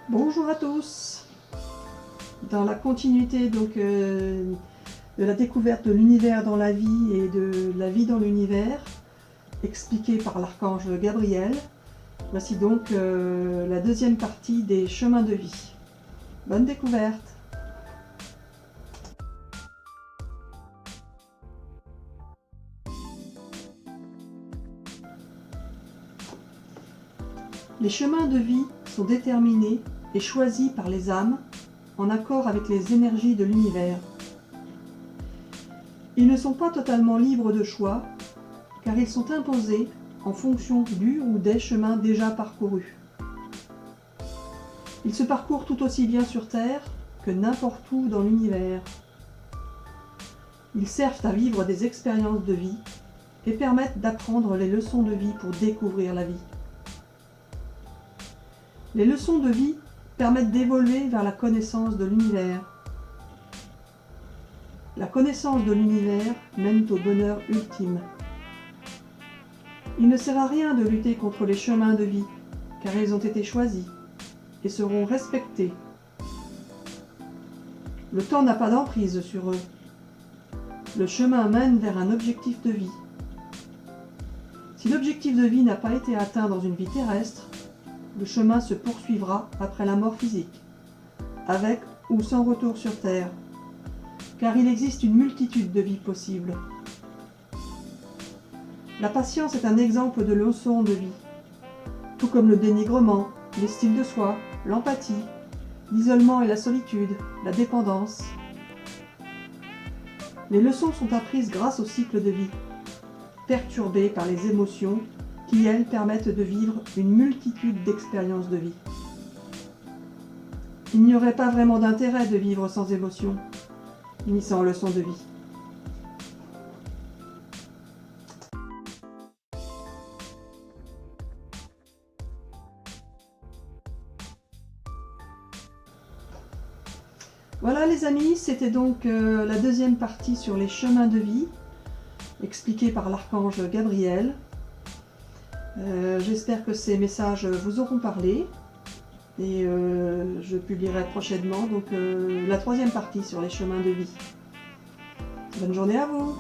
Bonjour à tous. Dans la continuité de la découverte de l'univers dans la vie et de la vie dans l'univers, expliquée par l'archange Gabriel, voici donc la deuxième partie des chemins de vie. Bonne découverte. Les chemins de vie sont déterminés et choisis par les âmes en accord avec les énergies de l'univers. Ils ne sont pas totalement libres de choix, car ils sont imposés en fonction du ou des chemins déjà parcourus. Ils se parcourent tout aussi bien sur Terre que n'importe où dans l'univers. Ils servent à vivre des expériences de vie et permettent d'apprendre les leçons de vie pour découvrir la vie. Les leçons de vie permettent d'évoluer vers la connaissance de l'univers. La connaissance de l'univers mène au bonheur ultime. Il ne sert à rien de lutter contre les chemins de vie, car ils ont été choisis et seront respectés. Le temps n'a pas d'emprise sur eux. Le chemin mène vers un objectif de vie. Si l'objectif de vie n'a pas été atteint dans une vie terrestre, le chemin se poursuivra après la mort physique, avec ou sans retour sur Terre, car il existe une multitude de vies possibles. La patience est un exemple de leçon de vie, tout comme le dénigrement, l'estime de soi, l'empathie, l'isolement et la solitude, la dépendance. Les leçons sont apprises grâce au cycle de vie, perturbées par les émotions qui, elles, permettent de vivre une multitude d'expériences de vie. Il n'y aurait pas vraiment d'intérêt de vivre sans émotion, ni sans leçon de vie. Voilà les amis, c'était donc la deuxième partie sur les chemins de vie, expliquée par l'archange Gabriel. J'espère que ces messages vous auront parlé et je publierai prochainement donc, la troisième partie sur les chemins de vie. Bonne journée à vous!